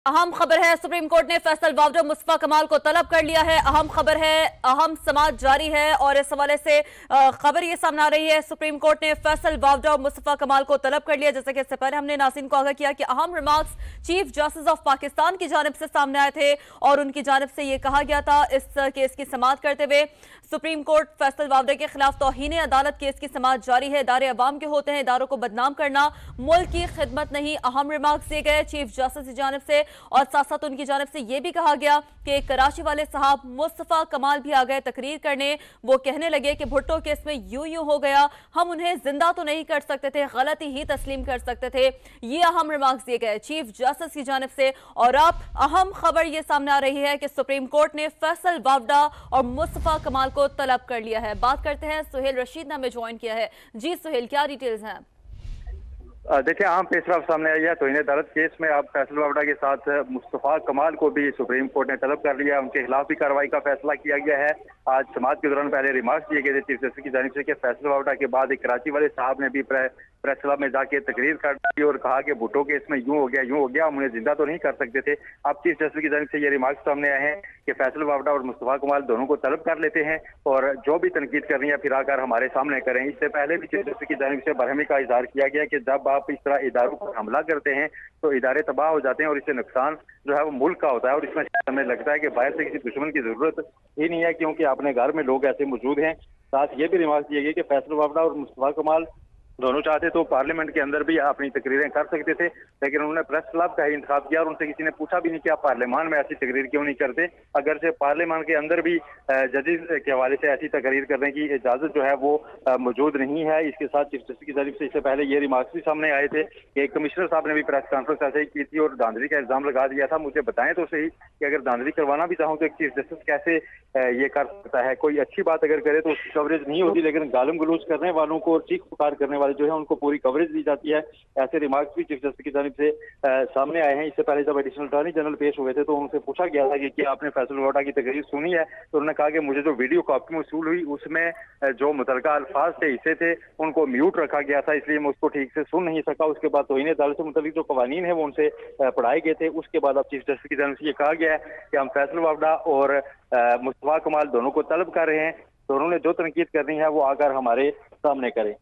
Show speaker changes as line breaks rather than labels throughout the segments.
अहम खबर है, सुप्रीम कोर्ट ने फैसल वावडा मुस्तफा कमाल को तलब कर लिया है। अहम खबर है, अहम समाअत जारी है और इस हवाले से खबर ये सामने आ रही है, सुप्रीम कोर्ट ने फैसल वावडा और मुस्तफा कमाल को तलब कर लिया। जैसे कि इससे पहले हमने नाज़रीन को आगाह किया कि अहम remarks chief justice of Pakistan की जानिब से सामने आए थे और उनकी जानिब से ये कहा गया था इस केस की समाअत करते हुए सुप्रीम कोर्ट फैसल वावडा के खिलाफ तौहीन अदालत केस की समाअत जारी है। इदारे अवाम के होते हैं, इदारों को बदनाम करना मुल्क की खिदमत नहीं। अहम रिमार्क्स दिए गए चीफ जस्टिस की जानिब से और साथ साथ उनकी जानिब से यह भी कहा गया कि कराची वाले साहब मुस्तफा कमाल भी आ गए तकरीर करने। वो कहने लगे कि भुट्टो केस में यूं हो गया, हम उन्हें जिंदा तो नहीं कर सकते थे, गलती ही तस्लीम कर सकते थे। ये अहम रिमार्क्स दिए गए चीफ जस्टिस की जानिब से। और अब अहम खबर यह सामने आ रही है कि सुप्रीम कोर्ट ने फैसल वावडा और मुस्तफा कमाल को तलब कर लिया है। बात करते हैं, सुहेल रशीद ने हमें ज्वाइन किया है। जी सुहेल, क्या डिटेल्स हैं?
देखिए, अहम फैसला सामने आया है। तौहीन अदालत केस में अब फैसल वावडा के साथ मुस्तफा कमाल को भी सुप्रीम कोर्ट ने तलब कर लिया है। उनके खिलाफ भी कार्रवाई का फैसला किया गया है। आज समाअत के दौरान पहले रिमार्क्स दिए गए थे चीफ जस्टिस की जानिब से कि फैसल वावडा के बाद एक कराची वाले साहब ने भी प्रेस क्लब में जाके तकरीर कर दी और कहा कि भुट्टो केस में यूं हो गया, हम उन्हें जिंदा तो नहीं कर सकते थे। अब चीफ जस्टिस की जानिब से ये रिमार्क्स सामने आए हैं कि फैसल वावडा और मुस्तफा कमाल दोनों को तलब कर लेते हैं और जो भी तनकीद करनी है फिर आकर हमारे सामने करें। इससे पहले भी चीफ जस्टिस की जानिब से बरहमी का इजहार किया गया कि जब आप इस तरह इदारों पर हमला करते हैं तो इदारे तबाह हो जाते हैं और इससे नुकसान जो है वो मुल्क का होता है। और इसमें हमें लगता है कि बाहर से किसी दुश्मन की जरूरत ही नहीं है, क्योंकि अपने घर में लोग ऐसे मौजूद हैं। साथ ये भी रिमार्क दिए गए कि फैसल वावडा और मुस्तफा कमाल दोनों चाहते तो पार्लियामेंट के अंदर भी अपनी तकरीरें कर सकते थे, लेकिन उन्होंने प्रेस क्लब का ही इंतखाब किया और उनसे किसी ने पूछा भी नहीं कि आप पार्लियामान में ऐसी तकरीर क्यों नहीं करते। अगर से पार्लियामान के अंदर भी जजेस के हवाले से ऐसी तकरीर करने की इजाजत जो है वो मौजूद नहीं है। इसके साथ चीफ जस्टिस की तरफ से इससे पहले ये रिमार्क्स भी सामने आए थे कि कमिश्नर साहब ने भी प्रेस कॉन्फ्रेंस ऐसे ही की थी और धांधली का इल्जाम लगा दिया था। मुझे बताएं तो सही कि अगर धांधली करवाना भी चाहूँ तो एक चीफ जस्टिस कैसे ये कर सकता है? कोई अच्छी बात अगर करे तो उसकी कवरेज नहीं होती, लेकिन गालम गलूज करने वालों को और चीख पुकार करने वाले जो है उनको पूरी कवरेज दी जाती है। ऐसे रिमार्क्स भी चीफ जस्टिस की जानिब से सामने आए हैं। इससे पहले जब एडिशनल अटॉर्नी जनरल पेश हुए थे तो उनसे पूछा गया था कि क्या आपने फैसल वावडा की तकरीर सुनी है, तो उन्होंने कहा कि मुझे जो वीडियो कॉपी मौसूल हुई उसमें जो मुतलका अल्फाज थे, हिस्से थे, उनको म्यूट रखा गया था, इसलिए मैं उसको ठीक से सुन नहीं सका। उसके बाद तौहीन अदालत से मुतल्लिक जो कवानीन है वो उनसे पढ़ाए गए थे। उसके बाद अब चीफ जस्टिस की जानिब से ये कहा गया है कि हम फैसल वावडा और मुस्तफा कमाल दोनों को तलब कर रहे हैं। दोनों ने जो तनकीद करनी है वो आकर हमारे सामने करें।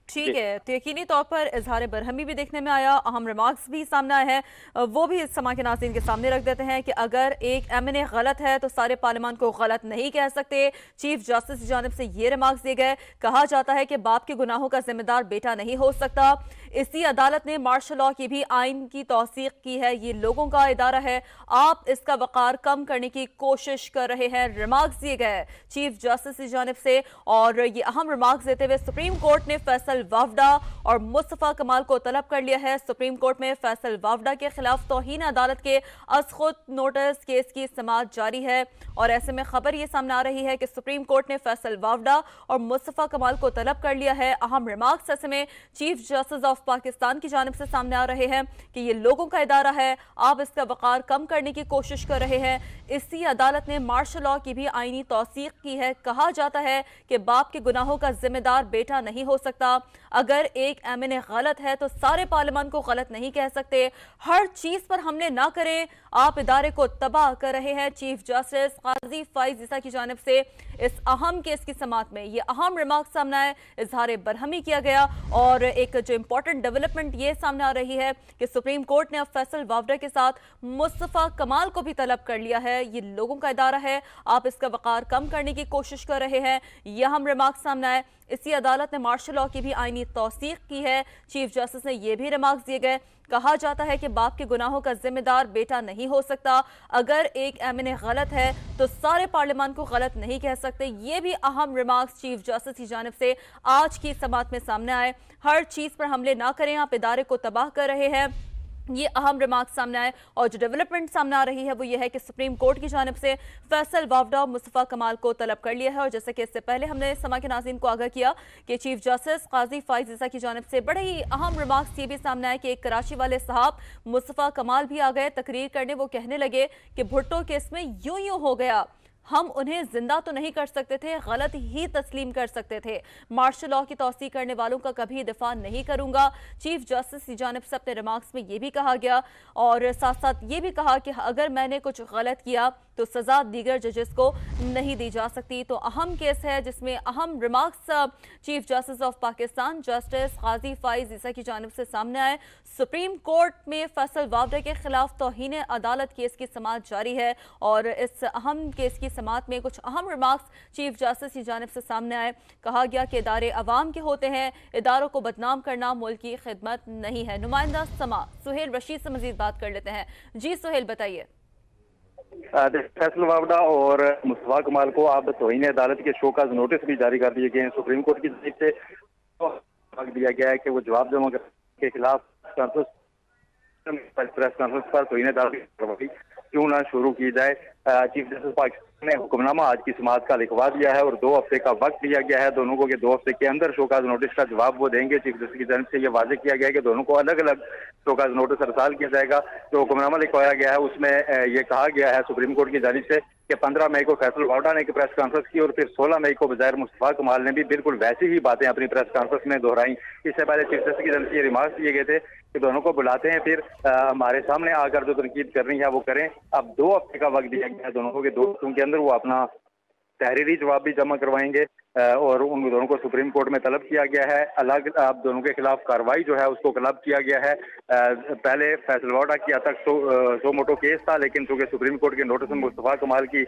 ठीक है, तो यकीनी तौर पर इजहार बरहमी भी देखने में आया, अहम रिमार्क्स भी सामने आए हैं। वो भी इस समा के नाज़रीन के सामने रख देते हैं कि अगर एक एमएनए गलत है तो सारे पार्लियामान को गलत नहीं कह सकते। चीफ जस्टिस की जानिब से ये रिमार्क्स दिए गए। कहा जाता है कि बाप के गुनाहों का जिम्मेदार बेटा नहीं हो सकता। इसी अदालत ने मार्शल लॉ की भी आइन की तौसीक की है। ये लोगों का इदारा है, आप इसका वक़ार कम करने की कोशिश कर रहे हैं। रिमार्क्स दिए गए चीफ जस्टिस की जानिब से और ये अहम रिमार्क्स देते हुए सुप्रीम कोर्ट ने फैसल वावडा और मुस्तफा कमाल को तलब कर लिया है। सुप्रीम कोर्ट में फैसल वावडा के खिलाफ तौहीन अदालत के अज़ख़ुद नोटिस केस की समाअत जारी है और ऐसे में खबर ये सामने आ रही है कि सुप्रीम कोर्ट ने फैसल वावडा और मुस्तफा कमाल को तलब कर लिया है। अहम रिमार्क्स ऐसे में चीफ जस्टिस ऑफ पाकिस्तान की जानिब से सामने आ रहे हैं कि ये लोगों का इदारा है, आप इसका वक़ार कम करने की कोशिश कर रहे हैं। इसी अदालत ने मार्शल लॉ की भी आईनी तौसीक की है। कहा जाता है कि बाप के गुनाहों का जिम्मेदार बेटा नहीं हो सकता। अगर एक एमएनए गलत है तो सारे पार्लियामान को गलत नहीं कह सकते। हर चीज पर हमले ना करें, आप इदारे को तबाह कर रहे हैं। चीफ जस्टिस काजी फाइज ईसा की जानिब से इस अहम केस की समाअत में ये अहम रिमार्क सामने आए, इजहार बरहमी किया गया और एक जो इंपॉर्टेंट डेवलपमेंट ये सामने आ रही है कि सुप्रीम कोर्ट ने अब फैसल वावडा के साथ मुस्तफा कमाल को भी तलब कर लिया है। ये लोगों का इदारा है, आप इसका वक़ार कम करने की कोशिश कर रहे हैं। यह अहम रिमार्क सामने आए। इसी अदालत ने मार्शल लॉ की भी आईनी तौसीक की है। चीफ जस्टिस ने यह भी रिमार्क्स दिए गए। कहा जाता है कि बाप के गुनाहों का जिम्मेदार बेटा नहीं हो सकता। अगर एक एमएनए गलत है तो सारे पार्लियामान को गलत नहीं कह सकते। ये भी अहम रिमार्क्स चीफ जस्टिस की जानिब से आज की समाअत में सामने आए। हर चीज पर हमले ना करें, आप इदारे को तबाह कर रहे हैं। ये अहम रिमार्क सामने आए और जो डेवलपमेंट सामने आ रही है वो ये है कि सुप्रीम कोर्ट की जानिब से फैसल वावडा और मुस्तफा कमाल को तलब कर लिया है। और जैसे कि इससे पहले हमने समा के नाज़रीन को आगाह किया कि चीफ जस्टिस काजी फाइज ईसा की जानिब से बड़े ही अहम रिमार्क्स ये भी सामने आए कि एक कराची वाले साहब मुस्तफा कमाल भी आ गए तकरीर करने। वो कहने लगे कि भुट्टो केस में यूं हो गया, हम उन्हें जिंदा तो नहीं कर सकते थे, गलत ही तस्लीम कर सकते थे। मार्शल लॉ की तौसीक करने वालों का कभी दिफा नहीं करूंगा। चीफ जस्टिस की जानिब से अपने रिमार्क्स में ये भी कहा गया और साथ साथ ये भी कहा कि अगर मैंने कुछ गलत किया तो सजा दीगर जजेस को नहीं दी जा सकती। तो अहम केस है जिसमें अहम remarks chief justice of Pakistan justice Qazi Faez Isa की जानिब से सामने आए। सुप्रीम कोर्ट में फैसल वावडा के खिलाफ तौहीन अदालत केस की समाअत जारी है और इस अहम केस की समाअत में कुछ अहम रिमार्क्स चीफ जस्टिस की जानिब से सामने आए। कहा गया कि इदारे अवाम के होते हैं, इदारों को बदनाम करना मुल्क की खिदमत नहीं है। नुमाइंदा समा सुहेल रशीद से मजीद बात कर लेते हैं। जी सुहेल, बताइए।
फैसल वावडा और मुस्तफा कमाल को अब तौहीन अदालत के शोकाज नोटिस भी जारी कर दिए गए हैं। सुप्रीम कोर्ट की तरफ से दिया गया है कि वो जवाब जमा के खिलाफ प्रेस कॉन्फ्रेंस पर तौहीन अदालत की कार्रवाई क्यों ना शुरू की जाए। चीफ जस्टिस पाकिस्तान ने हुक्मनामा आज की समाअत का लिखवा दिया है और 2 हफ्ते का वक्त दिया गया है दोनों को कि 2 हफ्ते के अंदर शोकाज नोटिस का जवाब वो देंगे। चीफ जस्टिस की तरफ से ये वाजे किया गया है कि दोनों को अलग अलग शोकाज नोटिस अरसाल किया जाएगा। जो हुक्मनामा लिखवाया गया है उसमें ये कहा गया है सुप्रीम कोर्ट की जानिब से कि 15 मई को फैसल वावडा ने प्रेस कॉन्फ्रेंस की और फिर 16 मई को बजाय मुस्तफा कमाल ने भी बिल्कुल वैसी ही बातें अपनी प्रेस कॉन्फ्रेंस में दोहराई। इससे पहले चीफ जस्टिस की तरफ से ये रिमार्क्स दिए गए थे कि दोनों को बुलाते हैं, फिर हमारे सामने आकर जो तनकीद करनी है वो करें। अब 2 हफ्ते का वक्त दिया गया है दोनों को कि 2 हफ्तों के अंदर वो अपना तहरीरी जवाब भी जमा करवाएंगे और उन दोनों को सुप्रीम कोर्ट में तलब किया गया है। अलग अब दोनों के खिलाफ कार्रवाई जो है उसको तलब किया गया है। पहले फैसल वावडा की तक सो मोटो केस था, लेकिन चूंकि सुप्रीम कोर्ट के नोटिस में मुस्तफा कमाल की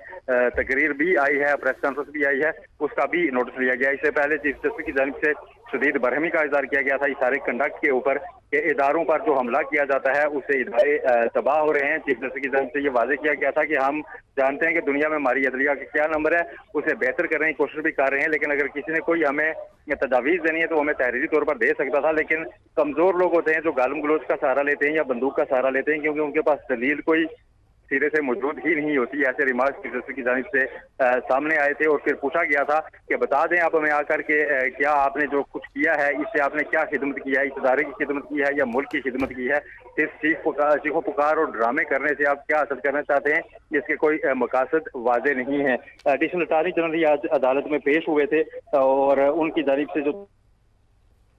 तकरीर भी आई है, प्रेस कॉन्फ्रेंस भी आई है, उसका भी नोटिस लिया गया। इससे पहले चीफ जस्टिस की जानिब से शदीद बरहमी का इजहार किया गया था इस सारे कंडक्ट के ऊपर कि इदारों पर जो हमला किया जाता है उससे इदारे तबाह हो रहे हैं। चीफ जस्टिस की जानिब से ये वाजे किया गया था कि हम जानते हैं कि दुनिया में हमारी अदलिया का क्या नंबर है, उसे बेहतर करने की कोशिश भी कर रहे हैं, लेकिन अगर किसी ने कोई हमें तजावीज़ देनी है तो हमें तहरीरी तौर पर दे सकता था। लेकिन कमजोर लोग होते हैं जो गालम गलोच का सहारा लेते हैं या बंदूक का सहारा लेते हैं, क्योंकि उनके पास दलील कोई सिरे से मौजूद ही नहीं होती। ऐसे रिमार्क्स चीफ जस्टिस की जानिब से सामने आए थे और फिर पूछा गया था कि बता दें आप हमें आकर के क्या आपने जो कुछ किया है इससे आपने क्या खिदमत की है, इस इदारे की खिदमत की है या मुल्क की खिदमत की है। सिर्फ चीखो पुकार और ड्रामे करने से आप क्या हासिल करना चाहते हैं, इसके कोई मकासद वाजे नहीं है। एडिशनल अटॉर्नी जनरल आज अदालत में पेश हुए थे और उनकी जानिब से जो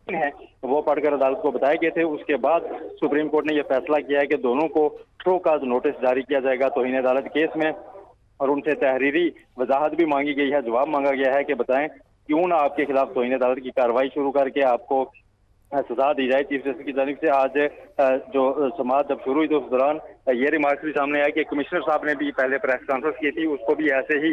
है वो पढ़कर अदालत को बताए गए थे। उसके बाद सुप्रीम कोर्ट ने यह फैसला किया है कि दोनों को शोकाज नोटिस जारी किया जाएगा तौहीन अदालत केस में और उनसे तहरीरी वजाहत भी मांगी गई है। जवाब मांगा गया है कि बताएं क्यों ना आपके खिलाफ तौहीन अदालत की कार्रवाई शुरू करके आपको सजा दी जाए। चीफ जस्टिस की जानिब से आज जो समाअत जब शुरू हुई तो उस दौरान ये रिमार्क्स भी सामने आया कि कमिश्नर साहब ने भी पहले प्रेस कॉन्फ्रेंस की थी, उसको भी ऐसे ही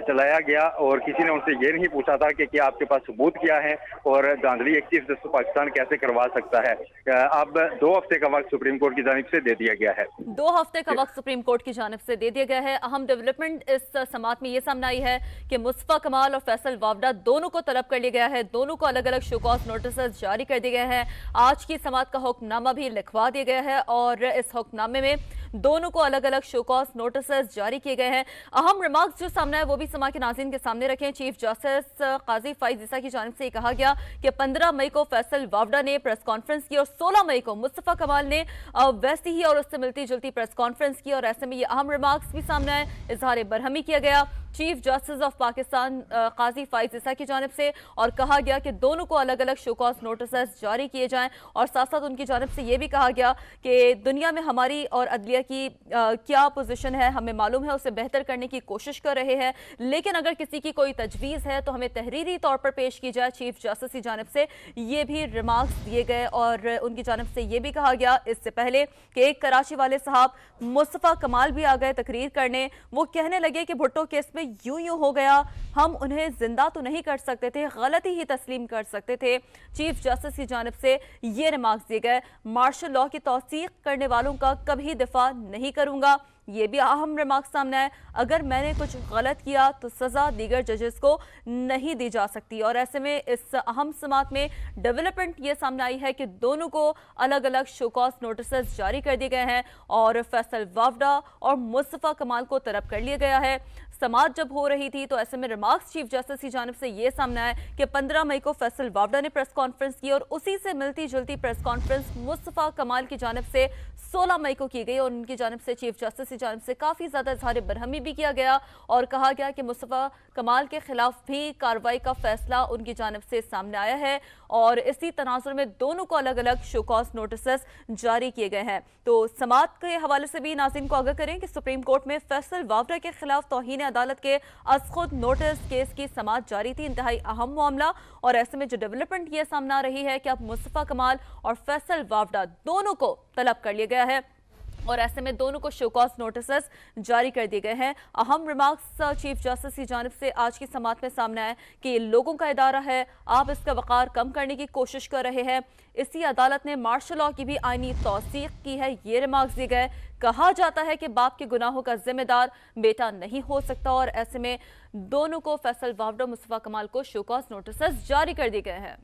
चलाया गया और किसी ने उनसे ये नहीं पूछा था कि क्या आपके पास सबूत क्या है और धांधली एक चीफ जस्टिस पाकिस्तान कैसे करवा सकता है। अब 2 हफ्ते का वक्त सुप्रीम कोर्ट की जानिब से दे दिया गया है।
2 हफ्ते का वक्त सुप्रीम कोर्ट की जानिब से दे दिया गया है। अहम डेवलपमेंट इस समाअत में ये सामने आई है कि मुस्तफा कमाल और फैसल वावडा दोनों को तलब कर लिया गया है, दोनों को अलग अलग शोकॉज नोटिस जारी कर दिए गए हैं। आज की समाअत का हुक्मनामा भी लिखवा दिया गया है और इस हुक्मनामे में दोनों को अलग अलग शोकॉज नोटिस जारी किए गए हैं। अहम रिमार्क्स जो सामने है वो भी समा के नाज़रीन के सामने रखें। चीफ जस्टिस काजी फाइज ईसा की जानिब से कहा गया कि 15 मई को फैसल वावडा ने प्रेस कॉन्फ्रेंस की और 16 मई को मुस्तफा कमाल ने वैसी ही और उससे मिलती जुलती प्रेस कॉन्फ्रेंस की और ऐसे में ये अहम रिमार्क्स भी सामने आए। इजहार बरहमी किया गया चीफ जस्टिस ऑफ पाकिस्तान काजी फाइज ईसा की जानिब से और कहा गया कि दोनों को अलग अलग शोकॉज नोटिस जारी किए जाएं और साथ साथ उनकी जानिब से यह भी कहा गया कि दुनिया में हमारी और अदलिया की क्या पोजीशन है हमें मालूम है, उसे बेहतर करने की कोशिश कर रहे हैं, लेकिन अगर किसी की कोई तजवीज़ है तो हमें तहरीरी तौर पर पेश की जाए। चीफ जस्टिस की जानिब से ये भी रिमार्क्स दिए गए और उनकी जानिब से ये भी कहा गया इससे पहले कि एक कराची वाले साहब मुस्तफा कमाल भी आ गए तकरीर करने। वो कहने लगे कि भुट्टो केस में यूं हो गया, हम उन्हें जिंदा तो नहीं कर सकते थे, गलती ही तस्लीम कर सकते थे। चीफ जस्टिस की जानिब से ये रिमार्क्स दिए गए, मार्शल लॉ की तौसीक करने वालों का कभी दिफा नहीं करूंगा। ये भी अहम रिमार्क्स सामने आए, अगर मैंने कुछ गलत किया तो सजा दीगर जजेस को नहीं दी जा सकती। और ऐसे में इस अहम समाअत में डेवलपमेंट ये सामने आई है कि दोनों को अलग अलग शोकॉज नोटिस जारी कर दिए गए हैं और फैसल वावडा और मुस्तफा कमाल को तलब कर लिया गया है। समाअत जब हो रही थी तो ऐसे में रिमार्क्स चीफ जस्टिस की जानिब से ये सामने आया कि 15 मई को फैसल वावड़ा ने प्रेस कॉन्फ्रेंस की और उसी से मिलती जुलती प्रेस कॉन्फ्रेंस मुस्तफा कमाल की जानिब से 16 मई को की गई और उनकी जानिब से चीफ जस्टिस की जानिब से काफ़ी ज़्यादा इज़हार बरहमी भी किया गया और कहा गया कि मुस्तफा कमाल के खिलाफ भी कार्रवाई का फैसला उनकी जानिब से सामने आया है और इसी तनाजुर में दोनों को अलग अलग शो कॉज नोटिस जारी किए गए हैं। तो समाअत के हवाले से भी नाज़रीन को आगाह करें कि सुप्रीम कोर्ट में फैसल वावड़ा के खिलाफ तौहीन अदालत के अज खुद नोटिस केस की समाअत जारी थी। इंतहाई अहम मामला और ऐसे में जो डेवलपमेंट ये सामने आ रही है कि अब मुस्तफा कमाल और फैसल वावड़ा दोनों को तलब कर लिया गया है और ऐसे में दोनों को शो कॉज नोटिस जारी कर दिए गए हैं। अहम रिमार्क्स चीफ जस्टिस की जानिब से आज की समाअत में सामने आए कि ये लोगों का इदारा है, आप इसका वक़ार कम करने की कोशिश कर रहे हैं। इसी अदालत ने मार्शल लॉ की भी आईनी तौसीक की है, ये रिमार्क्स दिए गए। कहा जाता है कि बाप के गुनाहों का जिम्मेदार बेटा नहीं हो सकता और ऐसे में दोनों को फैसल वावड़ा मुस्तफा कमाल को शो कॉज नोटिस जारी कर दिए गए हैं।